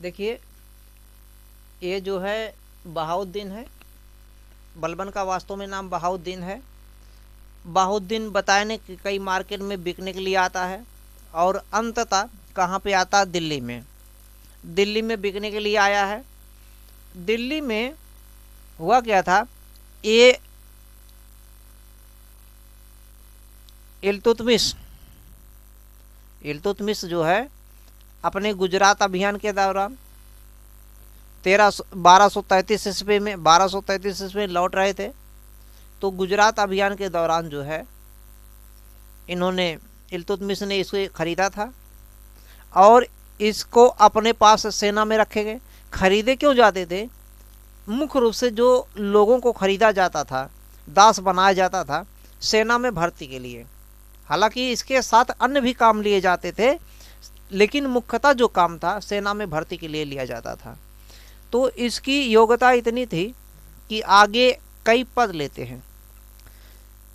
देखिए, ये जो है बहाउद्दीन है। बलबन का वास्तव में नाम बहाउद्दीन है। बहाउद्दीन बताने कि कई मार्केट में बिकने के लिए आता है और अंततः कहाँ पे आता है? दिल्ली में। दिल्ली में बिकने के लिए आया है। दिल्ली में हुआ क्या था, ये इल्तुतमिश जो है अपने गुजरात अभियान के दौरान 1233 ईस्वी में लौट रहे थे। तो गुजरात अभियान के दौरान जो है इन्होंने इल्तुतमिश ने इसे खरीदा था और इसको अपने पास सेना में रखे गए। खरीदे क्यों जाते थे? मुख्य रूप से जो लोगों को खरीदा जाता था, दास बनाया जाता था सेना में भर्ती के लिए। हालांकि इसके साथ अन्य भी काम लिए जाते थे, लेकिन मुख्यतः जो काम था सेना में भर्ती के लिए लिया जाता था। तो इसकी योग्यता इतनी थी कि आगे कई पद लेते हैं।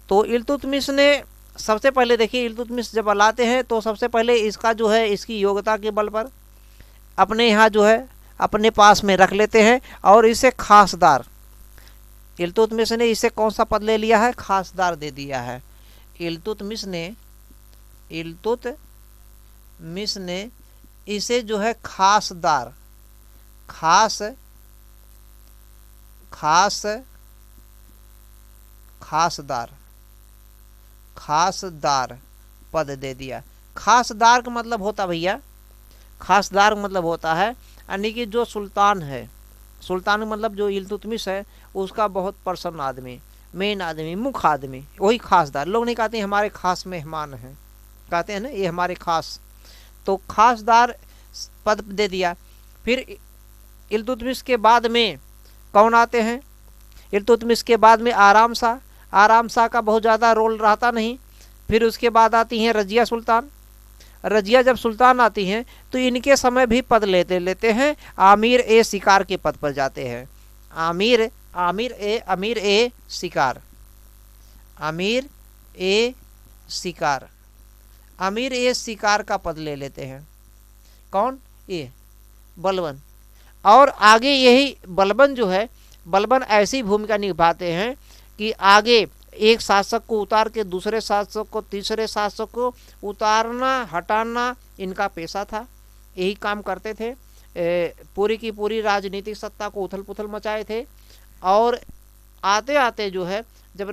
तो इल्तुतमिश ने सबसे पहले, देखिए, इल्तुतमिश जब लाते हैं तो सबसे पहले इसका जो है इसकी योग्यता के बल पर अपने यहाँ जो है अपने पास में रख लेते हैं और इसे खासदार, इल्तुतमिश ने इसे कौन सा पद ले लिया है? खासदार दे दिया है। इल्तुतमिश ने इसे जो है खासदार पद दे दिया। खासदार का मतलब होता भैया, खासदार मतलब होता है यानी कि जो सुल्तान है, सुल्तान मतलब जो इल्तुतमिश है उसका बहुत पर्सन आदमी, मेन आदमी, मुख्य आदमी, वही खासदार। लोग नहीं कहते हमारे खास मेहमान हैं, कहते हैं ना ये हमारे खास। तो खासदार पद दे दिया। फिर इल्तुतमिश के बाद में कौन आते हैं? इल्तुतमिश के बाद में आराम शाह का बहुत ज़्यादा रोल रहता नहीं। फिर उसके बाद आती हैं रजिया सुल्तान। रजिया जब सुल्तान आती हैं तो इनके समय भी पद लेते हैं। आमिर ए शिकार के पद पर जाते हैं। आमिर ए शिकार का पद ले लेते हैं। कौन? ये बलबन। और आगे यही बलबन जो है, बलबन ऐसी भूमिका निभाते हैं कि आगे एक शासक को उतार के दूसरे शासक को, तीसरे शासक को उतारना हटाना इनका पेशा था। यही काम करते थे। पूरी की पूरी राजनीतिक सत्ता को उथल पुथल मचाए थे। और आते आते जो है जब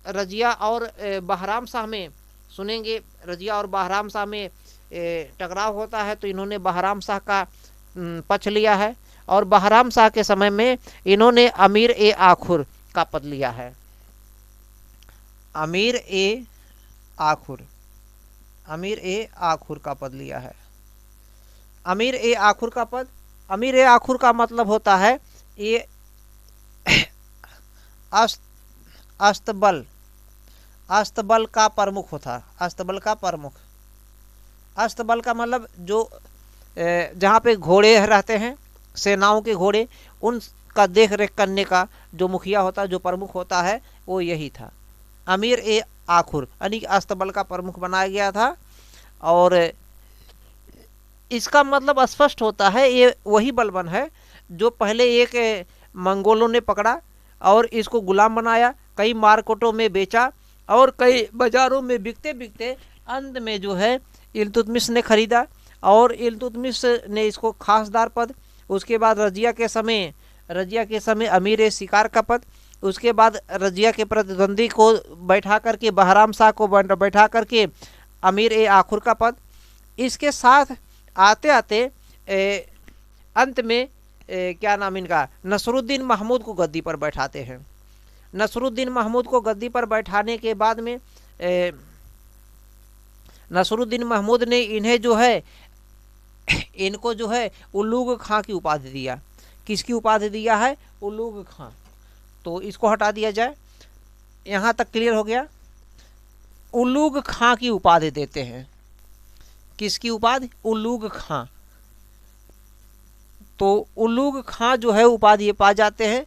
रजिया और बहराम शाह में, सुनेंगे, रजिया और बहराम शाह में टकराव होता है तो इन्होंने बहराम शाह का पक्ष लिया है। और बहराम शाह के समय में इन्होंने अमीर ए आखुर का पद लिया है। अमीर ए आखुर का पद लिया है। अमीर ए आखुर का पद, अमीर ए आखुर का मतलब होता है ये अस्तबल का प्रमुख होता। अस्तबल का मतलब जो जहाँ पे घोड़े रहते हैं, सेनाओं के घोड़े, उनका देख रेख करने का जो मुखिया होता है, जो प्रमुख होता है, वो यही था। अमीर ए आखुर यानी अस्तबल का प्रमुख बनाया गया था। और इसका मतलब स्पष्ट होता है ये वही बलबन है जो पहले एक मंगोलों ने पकड़ा और इसको गुलाम बनाया, कई मार्केटों में बेचा और कई बाजारों में बिकते बिकते अंत में जो है इल्तुतमिश ने खरीदा और इल्तुतमिश ने इसको खासदार पद, उसके बाद रजिया के समय अमीर ए शिकार का पद, उसके बाद रजिया के प्रतिद्वंदी को बैठा करके, बहराम शाह को बैठा करके अमीर ए आखुर का पद। इसके साथ आते आते अंत में क्या नाम इनका, नसरुद्दीन महमूद को गद्दी पर बैठाते हैं। नसरुद्दीन महमूद को गद्दी पर बैठाने के बाद में नसरुद्दीन महमूद ने इन्हें जो है, इनको जो है उल्लूग खां की उपाधि दिया। किसकी उपाधि दिया है? उल्लूग खां। तो इसको हटा दिया जाए। यहाँ तक क्लियर हो गया। उल्लूग खां की उपाधि देते हैं। किसकी उपाधि? उल्लूग खां। तो उल्लूग खां जो है उपाधि पा जाते हैं।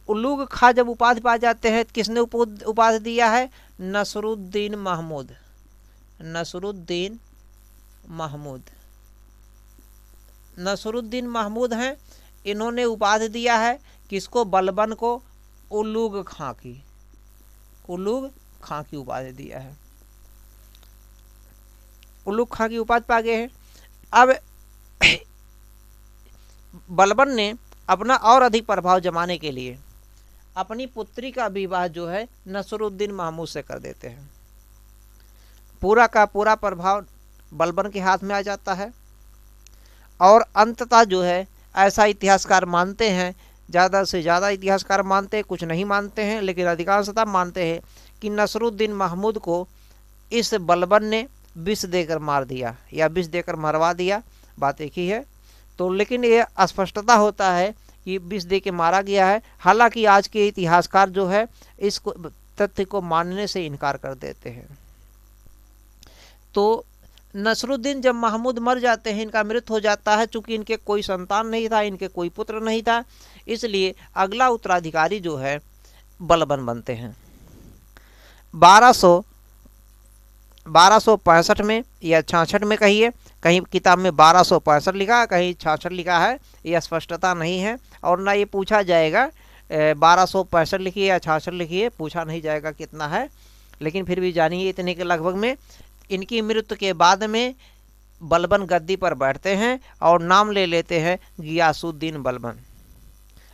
उल्लूग खां जब उपाधि पा जाते हैं, किसने उपाधि दिया है? नसरुद्दीन महमूद। नसरुद्दीन महमूद हैं, इन्होंने उपाधि दिया है किसको, बलबन को, उलूग खां की, उलूग खां की उपाधि दिया है, उलूग खां की उपाधि पा गए हैं। अब बलबन ने अपना और अधिक प्रभाव जमाने के लिए अपनी पुत्री का विवाह जो है नसरुद्दीन महमूद से कर देते हैं। पूरा का पूरा प्रभाव बलबन के हाथ में आ जाता है और अंततः जो है ऐसा इतिहासकार मानते हैं, ज़्यादा से ज़्यादा इतिहासकार मानते हैं, कुछ नहीं मानते हैं, लेकिन अधिकांशतः मानते हैं कि नसरुद्दीन महमूद को इस बलबन ने विष देकर मार दिया या विष देकर मरवा दिया, बात एक ही है। तो लेकिन ये अस्पष्टता होता है कि विष दे के मारा गया है, हालांकि आज के इतिहासकार जो है इस तथ्य को मानने से इनकार कर देते हैं। तो नसरुद्दीन जब महमूद मर जाते हैं, इनका मृत्यु हो जाता है, चूंकि इनके कोई संतान नहीं था, इनके कोई पुत्र नहीं था, इसलिए अगला उत्तराधिकारी जो है बलबन बनते हैं। 1265 में या 66 में कहिए, कहीं किताब में 1265 लिखा है, कहीं 66 लिखा है, यह स्पष्टता नहीं है और ना ये पूछा जाएगा 1265 लिखिए या 66 लिखिए, पूछा नहीं जाएगा कितना है, लेकिन फिर भी जानिए इतने के लगभग में इनकी मृत्यु के बाद में बलबन गद्दी पर बैठते हैं और नाम ले लेते हैं गियासुद्दीन बलबन।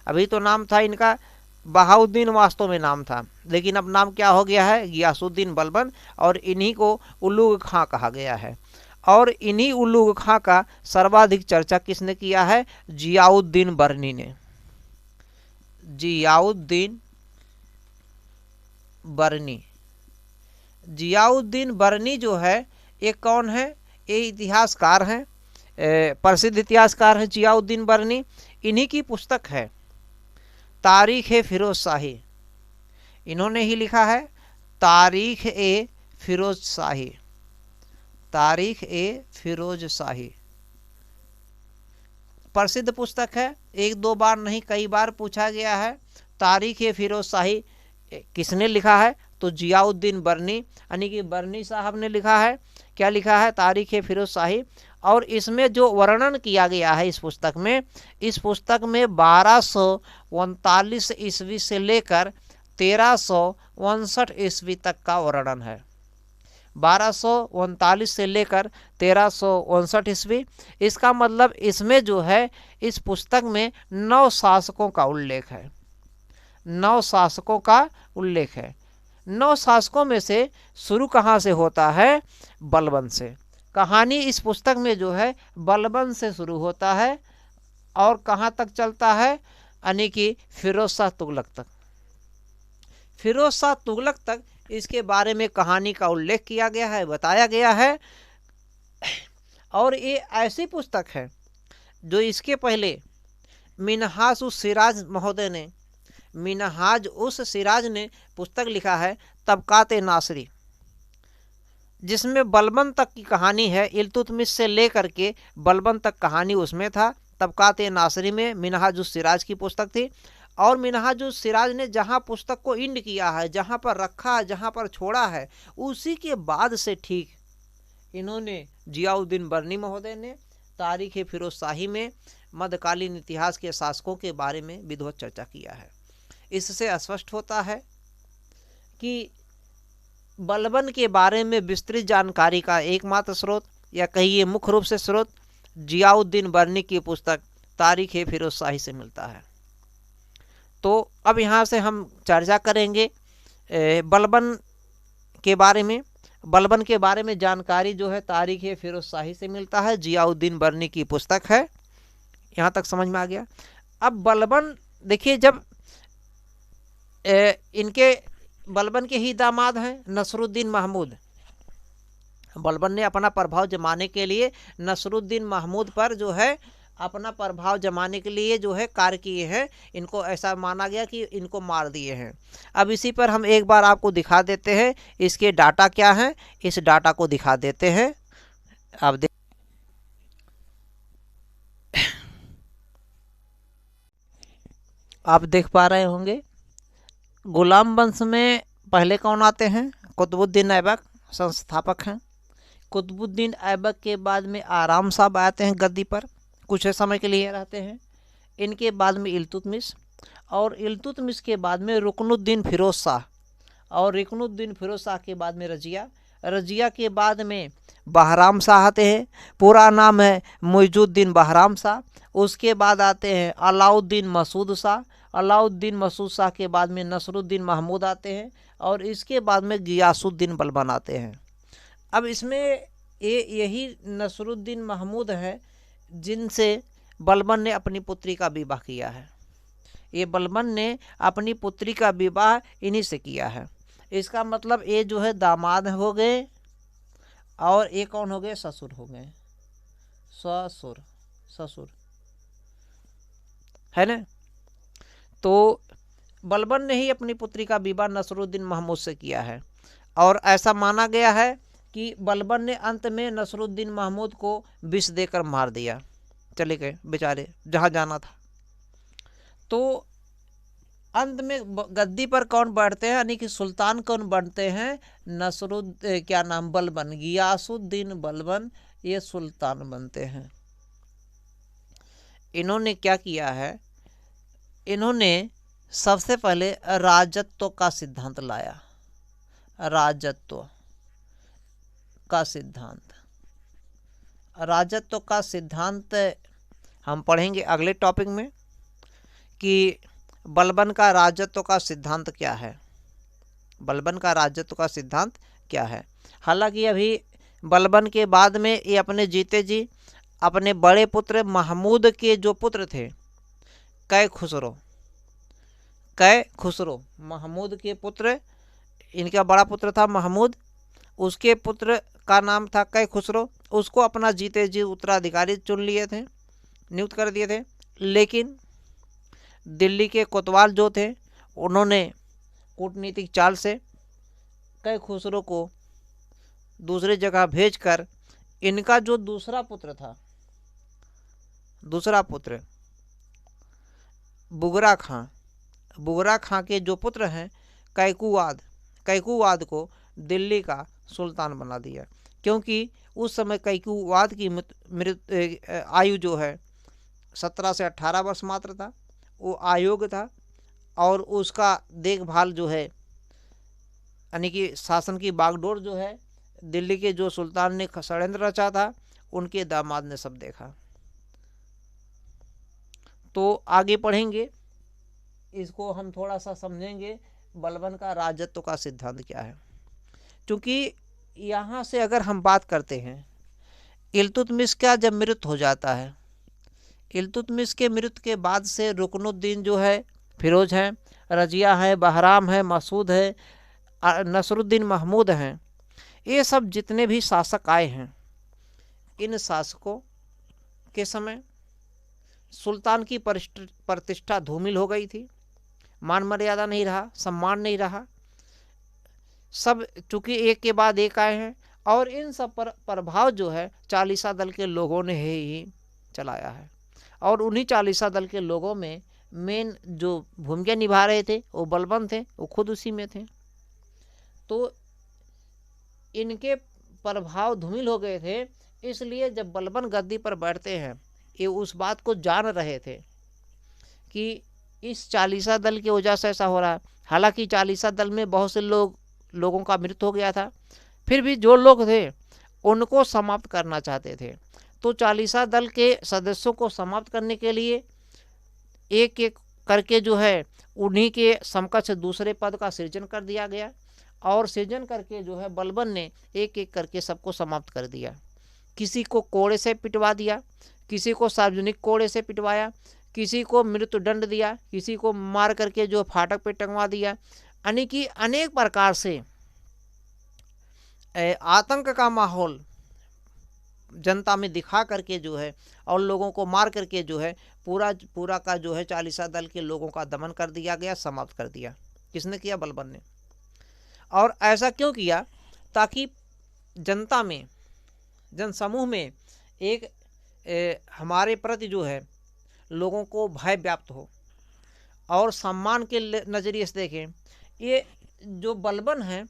अभी तो नाम था इनका बहाउद्दीन, वास्तव में नाम था, लेकिन अब नाम क्या हो गया है, गियासुद्दीन बलबन, और इन्हीं को उलूग खां कहा गया है। और इन्हीं उलूग खां का सर्वाधिक चर्चा किसने किया है, जियाउद्दीन बरनी ने। जियाउद्दीन बरनी, जियाउद्दीन बरनी जो है ये कौन है, ये इतिहासकार हैं, प्रसिद्ध इतिहासकार हैं जियाउद्दीन बरनी। इन्हीं की पुस्तक है तारीख ए फिरोज शाही, इन्होंने ही लिखा है तारीख ए फिरोज शाही, तारीख ए फिरोज शाही प्रसिद्ध पुस्तक है, एक दो बार नहीं कई बार पूछा गया है। तारीख ए फिरोज शाही किसने लिखा है, तो जियाउद्दीन बरनी, यानी कि बरनी साहब ने लिखा है। क्या लिखा है, तारीख ए फिरोज शाही। और इसमें जो वर्णन किया गया है इस पुस्तक में 1239 ईस्वी से लेकर 1359 ईस्वी तक का वर्णन है। 1239 से लेकर 1359 ईस्वी, इसका मतलब इसमें जो है इस पुस्तक में 9 शासकों का उल्लेख है, 9 शासकों का उल्लेख है। 9 शासकों में से शुरू कहाँ से होता है, बलबन से। कहानी इस पुस्तक में जो है बलबन से शुरू होता है और कहाँ तक चलता है, यानी कि फिरोज शाह तुगलक तक। फिरोज शाह तुगलक तक इसके बारे में कहानी का उल्लेख किया गया है, बताया गया है। और ये ऐसी पुस्तक है जो इसके पहले मिनहाज उस सिराज महोदय ने, मिनहाज उस सिराज ने पुस्तक लिखा है तबकात नासरी, जिसमें बलबन तक की कहानी है। इल्तुतमिश से लेकर के बलबन तक कहानी उसमें था। तबकात नासरी में मिनहाज उस सिराज की पुस्तक थी। और मिनहाज उस सिराज ने जहाँ पुस्तक को इंड किया है, जहाँ पर रखा है, जहाँ पर छोड़ा है, उसी के बाद से ठीक इन्होंने जियाउद्दीन बरनी महोदय ने तारीख ए फिरोज शाही में मध्यकालीन इतिहास के शासकों के बारे में विधिवत चर्चा किया है। इससे स्पष्ट होता है कि बलबन के बारे में विस्तृत जानकारी का एकमात्र स्रोत या कहिए मुख्य रूप से स्रोत जियाउद्दीन बरनी की पुस्तक तारीख ए फिरोज शाही से मिलता है। तो अब यहाँ से हम चर्चा करेंगे बलबन के बारे में। बलबन के बारे में जानकारी जो है तारीख ए फिरोज शाही से मिलता है, जियाउद्दीन बरनी की पुस्तक है। यहाँ तक समझ में आ गया। अब बलबन देखिए, जब इनके बलबन के ही दामाद हैं नसरुद्दीन महमूद, बलबन ने अपना प्रभाव जमाने के लिए नसरुद्दीन महमूद पर जो है अपना प्रभाव जमाने के लिए जो है कार्य किए हैं। इनको ऐसा माना गया कि इनको मार दिए हैं। अब इसी पर हम एक बार आपको दिखा देते हैं इसके डाटा क्या हैं, इस डाटा को दिखा देते हैं। आप देख पा रहे होंगे। गुलाम वंश में पहले कौन आते हैं, कुतुबुद्दीन ऐबक संस्थापक हैं। कुतुबुद्दीन ऐबक के बाद में आराम साहब आते हैं गद्दी पर। कुछ समय के लिए रहते हैं। इनके बाद में इल्तुतमिश, और इल्तुतमिश के बाद में रुकनुद्दीन फिरोज शाह, और रुकनुद्दीन फिरोज शाह के बाद में रजिया, रजिया के बाद में बहराम शाह आते हैं, पूरा नाम है मुइजुद्दीन बहराम शाह। उसके बाद आते हैं अलाउद्दीन मसूद शाह, अलाउद्दीन मसूद शाह के बाद में नसरुद्दीन महमूद आते हैं, और इसके बाद में गियासुद्दीन बलबन आते हैं। अब इसमें यही नसरुद्दीन महमूद है जिनसे बलबन ने अपनी पुत्री का विवाह किया है। ये बलबन ने अपनी पुत्री का विवाह इन्हीं से किया है। इसका मतलब ये जो है दामाद हो गए, और ये कौन हो गए, ससुर हो गए, ससुर, ससुर है ना। तो बलबन ने ही अपनी पुत्री का विवाह नसरुद्दीन महमूद से किया है, और ऐसा माना गया है कि बलबन ने अंत में नसरुद्दीन महमूद को विष देकर मार दिया, चले गए बेचारे जहाँ जाना था। तो अंत में गद्दी पर कौन बैठते हैं, यानी कि सुल्तान कौन बनते हैं, क्या नाम, बलबन, गियासुद्दीन बलबन ये सुल्तान बनते हैं। इन्होंने क्या किया है, इन्होंने सबसे पहले राजत्व का सिद्धांत लाया, राजत्व का सिद्धांत। राजत्व का सिद्धांत हम पढ़ेंगे अगले टॉपिक में कि बलबन का राजत्व का सिद्धांत क्या है, बलबन का राजत्व का सिद्धांत क्या है। हालांकि अभी बलबन के बाद में ये अपने जीते जी अपने बड़े पुत्र महमूद के जो पुत्र थे, कै खुसरो, महमूद के पुत्र, इनका बड़ा पुत्र था महमूद, उसके पुत्र का नाम था कै खुसरो, उसको अपना जीते जी उत्तराधिकारी चुन लिए थे, नियुक्त कर दिए थे। लेकिन दिल्ली के कोतवाल जो थे, उन्होंने कूटनीतिक चाल से कै खुसरो को दूसरी जगह भेजकर इनका जो दूसरा पुत्र था, दूसरा पुत्र बुगरा खां, बुगरा खां के जो पुत्र हैं कैकुवाद को दिल्ली का सुल्तान बना दिया। क्योंकि उस समय कैकुवाद की आयु जो है 17 से 18 वर्ष मात्र था, वो आयोग था, और उसका देखभाल जो है, यानी कि शासन की बागडोर जो है, दिल्ली के जो सुल्तान ने षड्यंत्र रचा था, उनके दामाद ने सब देखा। तो आगे पढ़ेंगे, इसको हम थोड़ा सा समझेंगे बलबन का राजत्व का सिद्धांत क्या है। क्योंकि यहाँ से अगर हम बात करते हैं, इल्तुतमिश का जब मृत्यु हो जाता है, इल्तुतमिश के मृत्यु के बाद से रुकनुद्दीन जो है फिरोज हैं, रजिया है, बहराम है, मसूद है, नसरुद्दीन महमूद हैं, ये सब जितने भी शासक आए हैं, इन शासकों के समय सुल्तान की प्रतिष्ठा धूमिल हो गई थी, मान मर्यादा नहीं रहा, सम्मान नहीं रहा। सब चूंकि एक के बाद एक आए हैं, और इन सब पर प्रभाव जो है चालीसा दल के लोगों ने ही चलाया है, और उन्हीं चालीसा दल के लोगों में मेन जो भूमिका निभा रहे थे वो बलबन थे, वो खुद उसी में थे। तो इनके प्रभाव धूमिल हो गए थे, इसलिए जब बलबन गद्दी पर बैठते हैं, ये उस बात को जान रहे थे कि इस चालीसा दल की वजह से ऐसा हो रहा है। हालांकि चालीसा दल में बहुत से लोगों का मृत्यु हो गया था, फिर भी जो लोग थे उनको समाप्त करना चाहते थे। तो चालीसा दल के सदस्यों को समाप्त करने के लिए एक एक करके जो है उन्हीं के समकक्ष दूसरे पद का सृजन कर दिया गया, और सृजन करके जो है बलबन ने एक एक करके सबको समाप्त कर दिया। किसी को कोड़े से पिटवा दिया, किसी को सार्वजनिक कोड़े से पिटवाया, किसी को मृत्यु दंड दिया, किसी को मार करके जो फाटक पे टंगवा दिया, यानी कि अनेक प्रकार से आतंक का माहौल जनता में दिखा करके जो है, और लोगों को मार करके जो है पूरा का जो है चालीसा दल के लोगों का दमन कर दिया गया, समाप्त कर दिया। किसने किया? बलबन ने। और ऐसा क्यों किया? ताकि जनता में, जनसमूह में एक हमारे प्रति जो है लोगों को भय व्याप्त हो, और सम्मान के नज़रिए से देखें। ये जो बलबन हैं,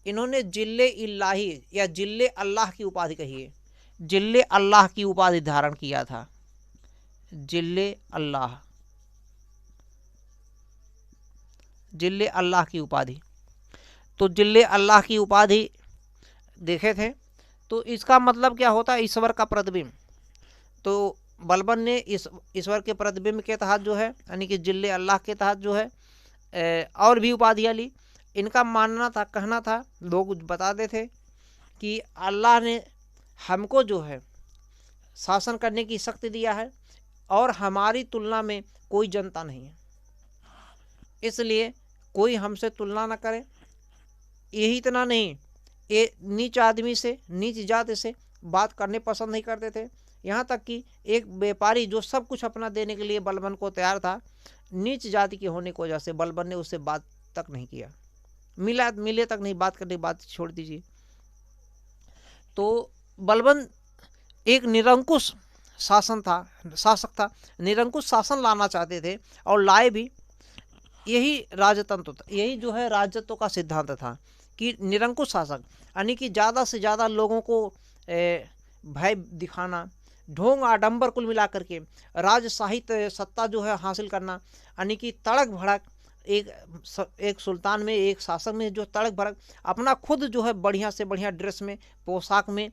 इन्होंने जिल्ले इलाही या जिल्ले अल्लाह की उपाधि कही है, जिल्ले अल्लाह की उपाधि धारण किया था। जिल्ले अल्लाह, जिल्ले अल्लाह की उपाधि। तो जिल्ले अल्लाह की उपाधि देखे थे, तो इसका मतलब क्या होता है, ईश्वर का प्रतिबिंब। तो बलबन ने इस ईश्वर के प्रतिबिंब के तहत जो है, यानी कि जिल्ले अल्लाह के तहत जो है और भी उपाधियाँ ली। इनका मानना था, कहना था, लोग बताते थे कि अल्लाह ने हमको जो है शासन करने की शक्ति दिया है और हमारी तुलना में कोई जनता नहीं है, इसलिए कोई हमसे तुलना न करे। यही इतना नहीं, ये नीच आदमी से, नीच जाति से बात करने पसंद नहीं करते थे। यहाँ तक कि एक व्यापारी जो सब कुछ अपना देने के लिए बलबन को तैयार था, नीच जाति के होने की वजह से बलबन ने उससे बात तक नहीं किया, मिले तक नहीं, बात करने की बात छोड़ दीजिए। तो बलबन एक निरंकुश शासक था, निरंकुश शासन लाना चाहते थे और लाए भी। यही राजतंत्र था, यही जो है राजत्व का सिद्धांत था कि निरंकुश शासक, यानी कि ज़्यादा से ज़्यादा लोगों को भय दिखाना, ढोंग आडंबर कुल मिलाकर के राजशाही सत्ता जो है हासिल करना, यानी कि तड़क भड़क एक सुल्तान में, एक शासक में जो तड़क भड़क अपना खुद जो है बढ़िया से बढ़िया ड्रेस में, पोशाक में,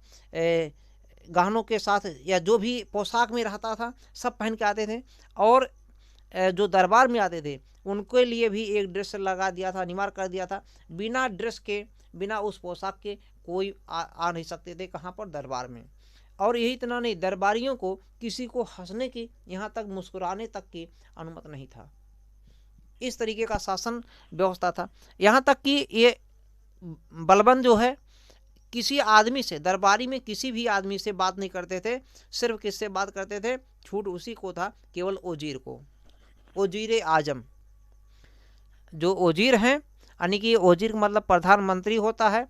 गहनों के साथ या जो भी पोशाक में रहता था सब पहन के आते थे। और जो दरबार में आते थे उनके लिए भी एक ड्रेस लगा दिया था, अनिवार्य कर दिया था। बिना ड्रेस के, बिना उस पोशाक के कोई आ नहीं सकते थे कहाँ पर, दरबार में। और यही इतना नहीं, दरबारियों को किसी को हंसने की, यहाँ तक मुस्कुराने तक की अनुमति नहीं था। इस तरीके का शासन व्यवस्था था। यहाँ तक कि ये बलबन जो है किसी आदमी से, दरबारी में किसी भी आदमी से बात नहीं करते थे। सिर्फ किससे बात करते थे, छूट उसी को था, केवल ओजीर को, ओजीर आजम। जो ओजीर हैं, यानी कि ओजीर का मतलब प्रधानमंत्री होता है।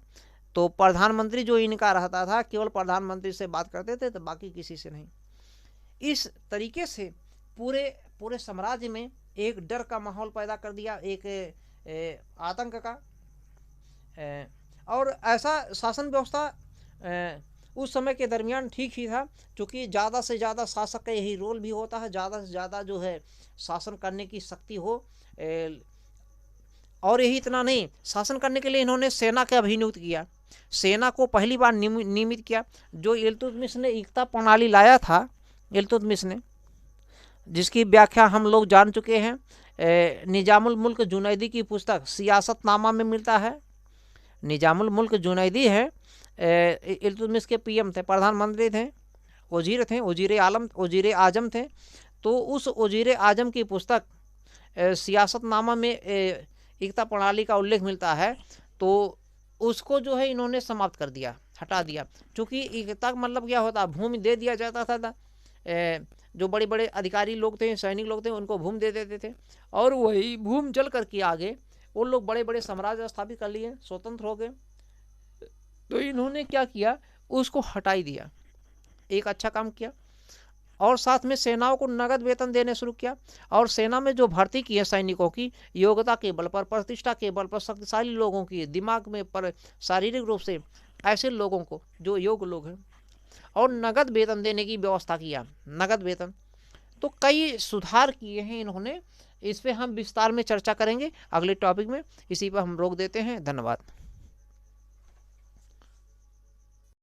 तो प्रधानमंत्री जो इनका रहता था, केवल प्रधानमंत्री से बात करते थे, तो बाकी किसी से नहीं। इस तरीके से पूरे साम्राज्य में एक डर का माहौल पैदा कर दिया, एक आतंक का। और ऐसा शासन व्यवस्था उस समय के दरमियान ठीक ही था, क्योंकि ज़्यादा से ज़्यादा शासक का यही रोल भी होता है, ज़्यादा से ज़्यादा जो है शासन करने की शक्ति हो। और यही इतना नहीं, शासन करने के लिए इन्होंने सेना का भी नियुक्त किया। सेना को पहली बार नियमित किया। जो इल्तुतमिश ने एकता प्रणाली लाया था, इल्तुतमिश ने, जिसकी व्याख्या हम लोग जान चुके हैं, निजामुल मुल्क जुनैदी की पुस्तक सियासतनामा में मिलता है। निजामुल मुल्क जुनैदी है, इल्तुतमिश के पीएम थे, प्रधानमंत्री थे, वजीर थे, वजीर आजम थे। तो उस वजीर आजम की पुस्तक सियासतनामा में एकता प्रणाली का उल्लेख मिलता है। तो उसको जो है इन्होंने समाप्त कर दिया, हटा दिया। क्योंकि एकता का मतलब क्या होता, भूमि दे दिया जाता था। जो बड़े बड़े अधिकारी लोग थे, सैनिक लोग थे, उनको भूमि दे देते थे, और वही भूमि जल करके आगे वो लोग बड़े बड़े साम्राज्य स्थापित कर लिए, स्वतंत्र हो गए। तो इन्होंने क्या किया, उसको हटाई दिया। एक अच्छा काम किया। और साथ में सेनाओं को नगद वेतन देने शुरू किया। और सेना में जो भर्ती की है सैनिकों की, योग्यता के बल पर, प्रतिष्ठा के बल पर, शक्तिशाली लोगों की, दिमाग में पर, शारीरिक रूप से ऐसे लोगों को जो योग्य लोग हैं, और नगद वेतन देने की व्यवस्था किया, नगद वेतन। तो कई सुधार किए हैं इन्होंने। इस पर हम विस्तार में चर्चा करेंगे अगले टॉपिक में। इसी पर हम रोक देते हैं। धन्यवाद।